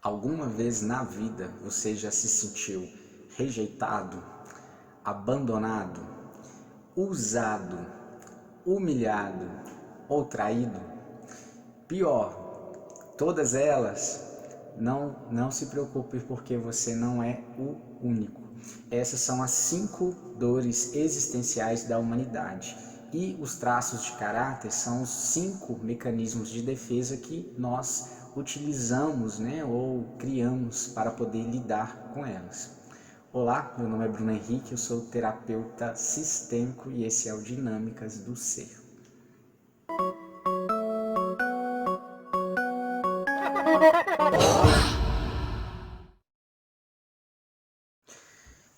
Alguma vez na vida você já se sentiu rejeitado, abandonado, usado, humilhado ou traído? Pior, todas elas, não se preocupe porque você não é o único. Essas são as 5 dores existenciais da humanidade. E os traços de caráter são os 5 mecanismos de defesa que nós utilizamos, ou criamos para poder lidar com elas. Olá, meu nome é Bruno Henrique, eu sou terapeuta sistêmico e esse é o Dinâmicas do Ser.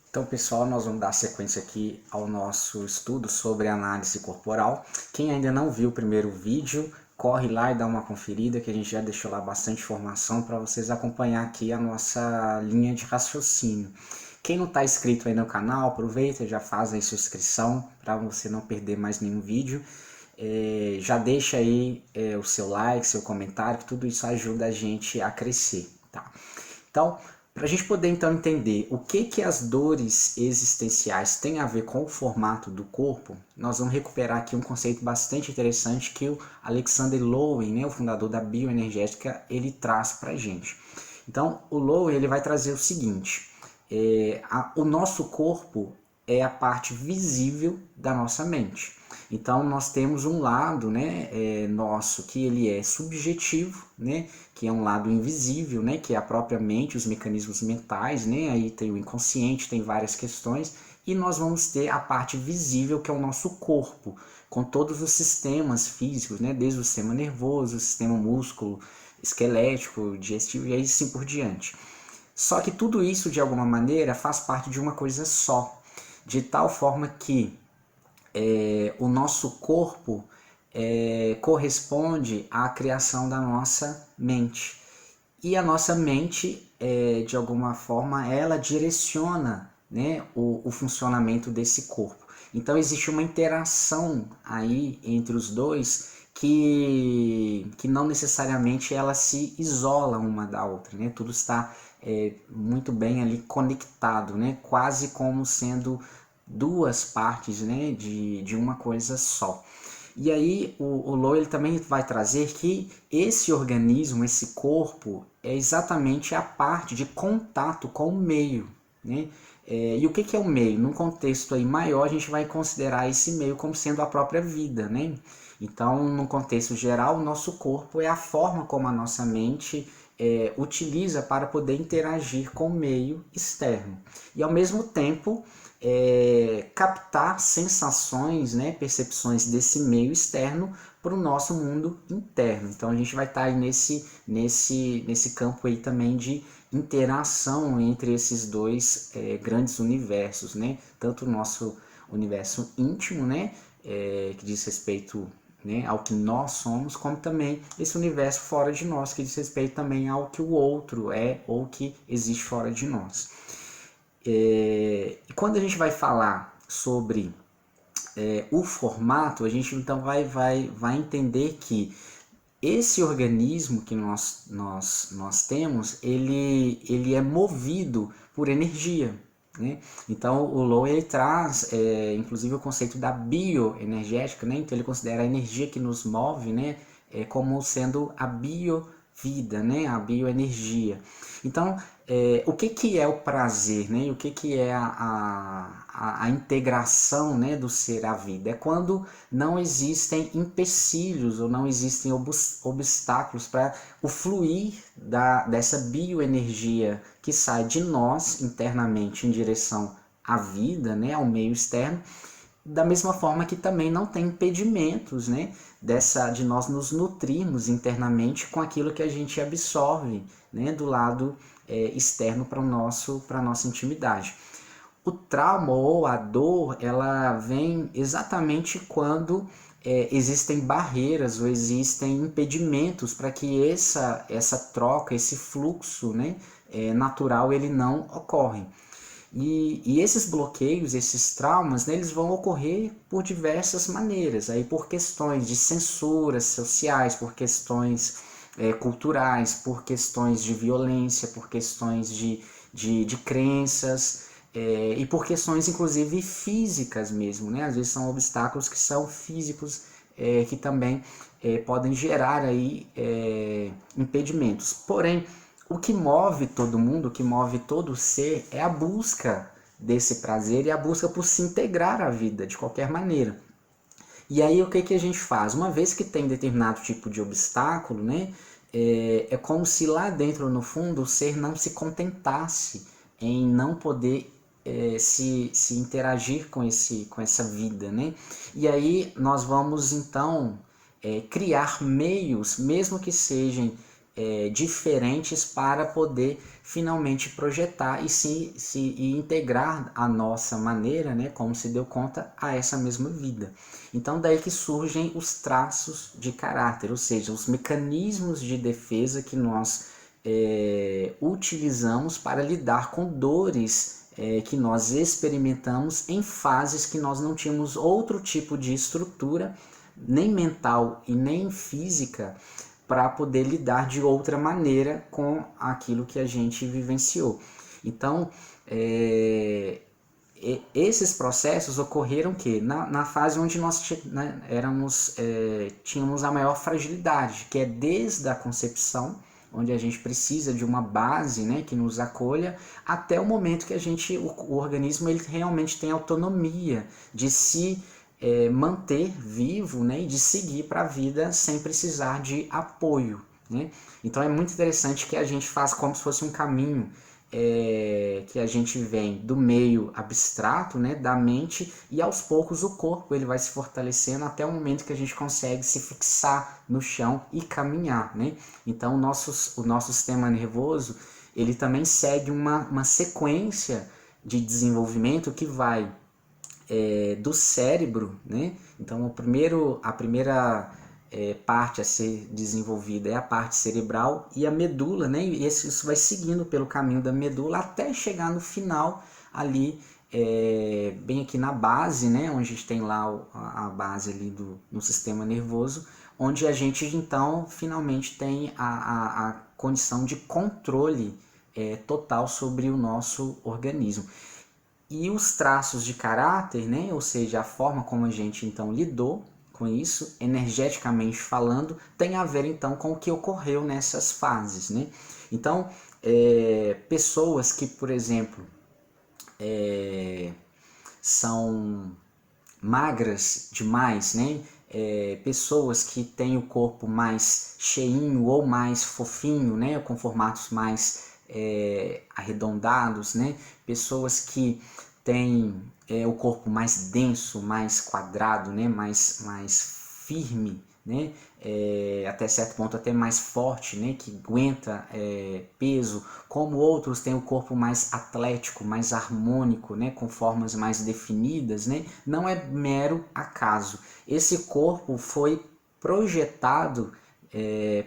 Então, pessoal, nós vamos dar sequência aqui ao nosso estudo sobre análise corporal. Quem ainda não viu o primeiro vídeo, corre lá e dá uma conferida, que a gente já deixou lá bastante informação para vocês acompanhar aqui a nossa linha de raciocínio. Quem não está inscrito aí no canal, aproveita, já faz aí sua inscrição para você não perder mais nenhum vídeo. Já deixa aí o seu like, seu comentário, que tudo isso ajuda a gente a crescer, tá? Então, para a gente poder então entender o que as dores existenciais têm a ver com o formato do corpo, nós vamos recuperar aqui um conceito bastante interessante que o Alexander Lowen, o fundador da bioenergética, ele traz para a gente. Então, o Lowen ele vai trazer o seguinte: o nosso corpo é a parte visível da nossa mente. Então nós temos um lado, nosso que ele é subjetivo, que é um lado invisível, que é a própria mente, os mecanismos mentais, aí tem o inconsciente, tem várias questões, e nós vamos ter a parte visível, que é o nosso corpo, com todos os sistemas físicos, desde o sistema nervoso, o sistema músculo, esquelético, digestivo e aí assim por diante. Só que tudo isso, de alguma maneira, faz parte de uma coisa só, de tal forma que o nosso corpo corresponde à criação da nossa mente. E a nossa mente, de alguma forma, ela direciona o funcionamento desse corpo. Então existe uma interação aí entre os dois que não necessariamente ela se isola uma da outra, Tudo está muito bem ali conectado, Quase como sendo duas partes, de uma coisa só. E aí o Lowe ele também vai trazer que esse organismo, esse corpo, é exatamente a parte de contato com o meio, e o que é o meio? Num contexto aí maior, a gente vai considerar esse meio como sendo a própria vida, Então, num contexto geral, o nosso corpo é a forma como a nossa mente utiliza para poder interagir com o meio externo. E ao mesmo tempo, captar sensações, percepções desse meio externo para o nosso mundo interno. Então a gente vai estar aí nesse campo aí também de interação entre esses dois grandes universos, Tanto o nosso universo íntimo, que diz respeito ao que nós somos, como também esse universo fora de nós, que diz respeito também ao que o outro é ou que existe fora de nós. E quando a gente vai falar sobre o formato, a gente então vai entender que esse organismo que nós temos, ele é movido por energia. Então o Lowe ele traz inclusive o conceito da bioenergética, então ele considera a energia que nos move como sendo a biovida, a bioenergia. Então o que é o prazer, e o que é a integração do ser à vida? É quando não existem empecilhos ou não existem obstáculos para o fluir dessa bioenergia que sai de nós internamente em direção à vida, ao meio externo, da mesma forma que também não tem impedimentos de nós nos nutrirmos internamente com aquilo que a gente absorve do lado externo para a nossa intimidade. O trauma ou a dor, ela vem exatamente quando existem barreiras ou existem impedimentos para que essa troca, esse fluxo natural, ele não ocorre. E esses bloqueios, esses traumas, eles vão ocorrer por diversas maneiras, aí por questões de censuras sociais, por questões culturais, por questões de violência, por questões de crenças, e por questões inclusive físicas mesmo, né? Às vezes são obstáculos que são físicos, que também podem gerar aí impedimentos. Porém, o que move todo mundo, o que move todo ser é a busca desse prazer e a busca por se integrar à vida de qualquer maneira. E aí o que, que a gente faz? Uma vez que tem determinado tipo de obstáculo, né, é como se lá dentro, no fundo, o ser não se contentasse em não poder se interagir com essa vida, né? E aí nós vamos então criar meios, mesmo que sejam diferentes, para poder finalmente projetar e integrar a nossa maneira, né, como se deu conta, a essa mesma vida. Então daí que surgem os traços de caráter, ou seja, os mecanismos de defesa que nós utilizamos para lidar com dores que nós experimentamos em fases que nós não tínhamos outro tipo de estrutura, nem mental e nem física, para poder lidar de outra maneira com aquilo que a gente vivenciou. Então, esses processos ocorreram que na fase onde nós tínhamos a maior fragilidade, que é desde a concepção, onde a gente precisa de uma base, né, que nos acolha, até o momento que o organismo ele realmente tem autonomia de se manter vivo, né, e de seguir para a vida sem precisar de apoio, né? Então é muito interessante que a gente faz como se fosse um caminho que a gente vem do meio abstrato, né, da mente, e aos poucos o corpo ele vai se fortalecendo até o momento que a gente consegue se fixar no chão e caminhar, né? Então o nosso sistema nervoso ele também segue uma sequência de desenvolvimento que vai do cérebro, né? Então a primeira parte a ser desenvolvida é a parte cerebral e a medula, né? E isso vai seguindo pelo caminho da medula até chegar no final ali, bem aqui na base, né? Onde a gente tem lá a base ali no sistema nervoso, onde a gente então finalmente tem a condição de controle total sobre o nosso organismo. E os traços de caráter, né, ou seja, a forma como a gente então lidou com isso, energeticamente falando, tem a ver então com o que ocorreu nessas fases, né? Então, pessoas que, por exemplo, são magras demais, né? Pessoas que têm o corpo mais cheinho ou mais fofinho, né? Com formatos mais arredondados, né? Pessoas que têm o corpo mais denso, mais quadrado, né? Mais firme, né? Até certo ponto até mais forte, né? Que aguenta peso, como outros têm o corpo mais atlético, mais harmônico, né? Com formas mais definidas, né? Não é mero acaso. Esse corpo foi projetado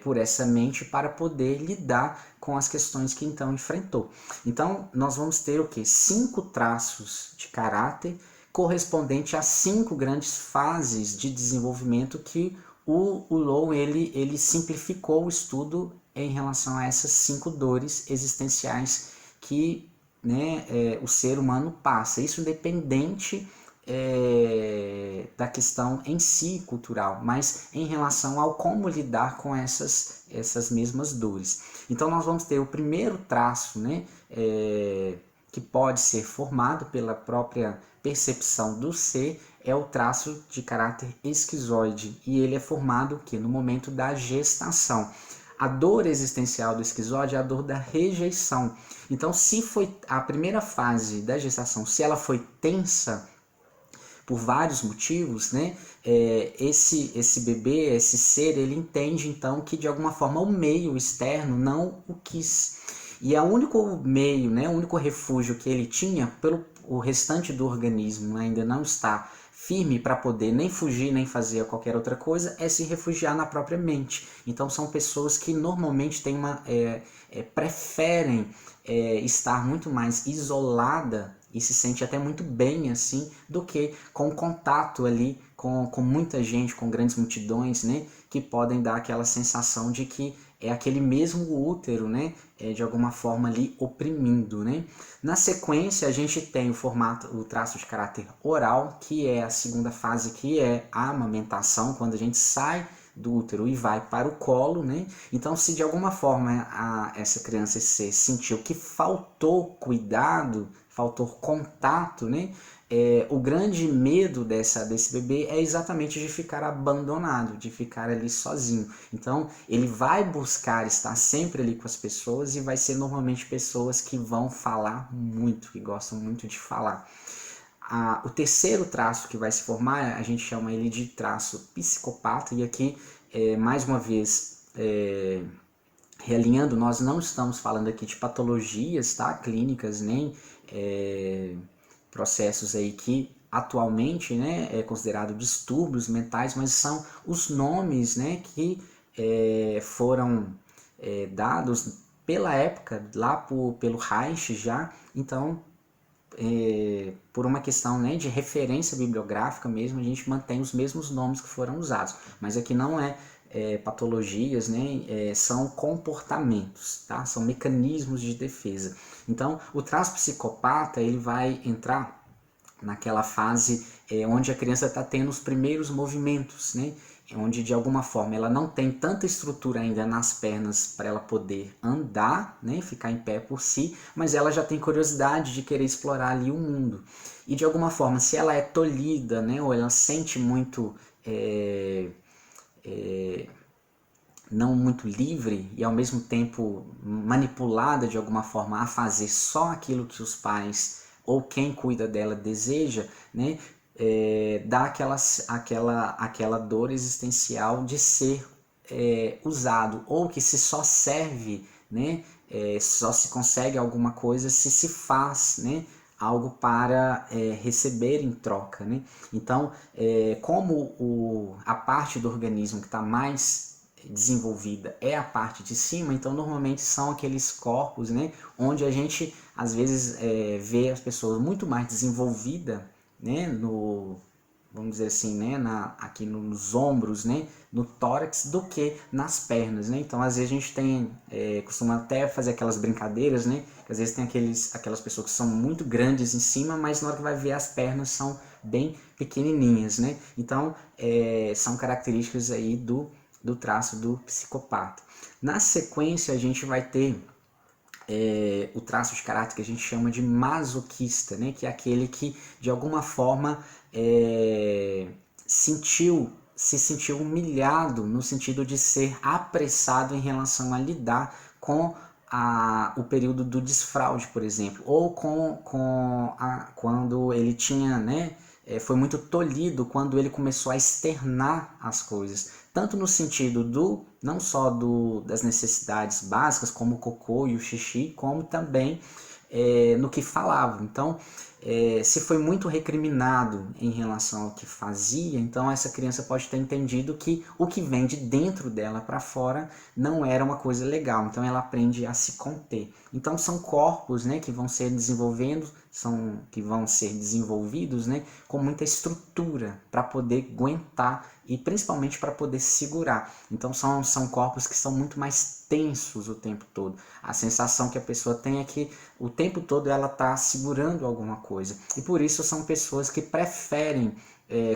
por essa mente para poder lidar com as questões que então enfrentou. Então nós vamos ter o que? 5 traços de caráter correspondente a 5 grandes fases de desenvolvimento que o Low ele simplificou o estudo em relação a essas 5 dores existenciais que, né, o ser humano passa. Isso independente da questão em si cultural, mas em relação ao como lidar com essas mesmas dores. Então nós vamos ter o primeiro traço, né, que pode ser formado pela própria percepção do ser, é o traço de caráter esquizoide, e ele é formado que no momento da gestação. A dor existencial do esquizoide é a dor da rejeição. Então, se foi a primeira fase da gestação, se ela foi tensa por vários motivos, né, esse bebê, esse ser, ele entende então que de alguma forma o meio externo não o quis. E o único meio, né, o único refúgio que ele tinha, pelo o restante do organismo ainda não está firme para poder nem fugir nem fazer qualquer outra coisa, é se refugiar na própria mente. Então são pessoas que normalmente têm preferem estar muito mais isolada e se sente até muito bem assim, do que com contato ali com muita gente, com grandes multidões, né, que podem dar aquela sensação de que é aquele mesmo útero, né, de alguma forma ali oprimindo, né. Na sequência a gente tem o traço de caráter oral, que é a segunda fase, que é a amamentação, quando a gente sai do útero e vai para o colo, né? Então, se de alguma forma essa criança sentiu que faltou cuidado, faltou contato, né? O grande medo desse bebê é exatamente de ficar abandonado, de ficar ali sozinho. Então, ele vai buscar estar sempre ali com as pessoas e vai ser normalmente pessoas que vão falar muito, que gostam muito de falar. O terceiro traço que vai se formar, a gente chama ele de traço psicopata, e aqui, mais uma vez, realinhando, nós não estamos falando aqui de patologias, tá? Clínicas, nem processos aí que atualmente, né, é considerado distúrbios mentais, mas são os nomes, né, que foram dados pela época, lá pelo Reich já. Então, por uma questão, né, de referência bibliográfica mesmo, a gente mantém os mesmos nomes que foram usados, mas aqui não patologias, né, são comportamentos, tá? São mecanismos de defesa. Então, o traço psicopata, ele vai entrar naquela fase onde a criança está tendo os primeiros movimentos, né? Onde de alguma forma ela não tem tanta estrutura ainda nas pernas para ela poder andar, né? Ficar em pé por si, mas ela já tem curiosidade de querer explorar ali o mundo. E de alguma forma, se ela é tolhida, né? Ou ela sente muito não muito livre e ao mesmo tempo manipulada de alguma forma a fazer só aquilo que os pais ou quem cuida dela deseja, né, dá aquela dor existencial de ser usado, ou que se só serve, né, só se consegue alguma coisa se faz, né, algo para receber em troca, né? Então, como a parte do organismo que está mais desenvolvida é a parte de cima, então normalmente são aqueles corpos, né, onde a gente às vezes vê as pessoas muito mais desenvolvidas, né, vamos dizer assim, né, aqui nos ombros, né, no tórax, do que nas pernas, né? Então às vezes a gente costuma até fazer aquelas brincadeiras, né, que às vezes tem aquelas pessoas que são muito grandes em cima, mas na hora que vai ver as pernas são bem pequenininhas, né? Então são características aí do traço do psicopata. Na sequência, a gente vai ter o traço de caráter que a gente chama de masoquista, né? Que é aquele que, de alguma forma, se sentiu humilhado no sentido de ser apressado em relação a lidar com o período do desfraude, por exemplo, ou quando ele tinha, né, foi muito tolhido quando ele começou a externar as coisas, tanto no sentido não só das necessidades básicas, como o cocô e o xixi, como também no que falava. Então, se foi muito recriminado em relação ao que fazia, então essa criança pode ter entendido que o que vem de dentro dela para fora não era uma coisa legal, então ela aprende a se conter. Então são corpos, né, que vão ser desenvolvidos, né, com muita estrutura para poder aguentar e principalmente para poder segurar. Então são corpos que são muito mais tensos o tempo todo. A sensação que a pessoa tem é que o tempo todo ela está segurando alguma coisa. E por isso são pessoas que preferem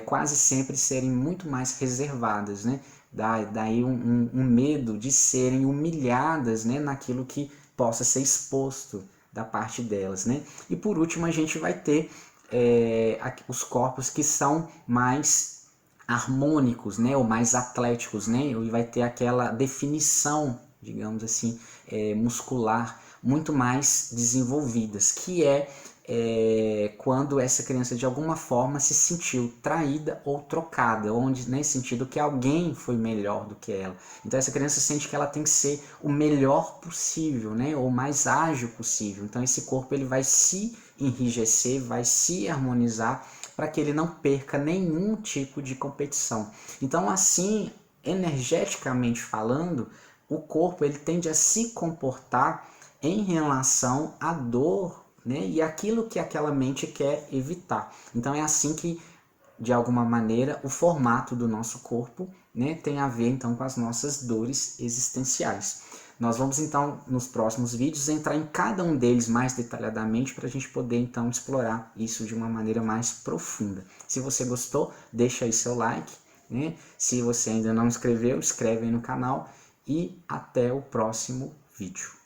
quase sempre serem muito mais reservadas, né? Daí um medo de serem humilhadas, né, naquilo que possa ser exposto da parte delas, né? E por último a gente vai ter os corpos que são mais harmônicos, né, ou mais atléticos, né, e vai ter aquela definição, digamos assim, muscular muito mais desenvolvidas, que quando essa criança de alguma forma se sentiu traída ou trocada, onde nesse sentido que alguém foi melhor do que ela. Então essa criança sente que ela tem que ser o melhor possível, né, ou mais ágil possível. Então esse corpo ele vai se enrijecer, vai se harmonizar para que ele não perca nenhum tipo de competição. Então assim, energeticamente falando, o corpo ele tende a se comportar em relação à dor, né, e aquilo que aquela mente quer evitar. Então é assim que, de alguma maneira, o formato do nosso corpo né, tem a ver então com as nossas dores existenciais. Nós vamos então nos próximos vídeos entrar em cada um deles mais detalhadamente para a gente poder então explorar isso de uma maneira mais profunda. Se você gostou, deixa aí seu like, né? Se você ainda não inscreveu, inscreve aí no canal e até o próximo vídeo.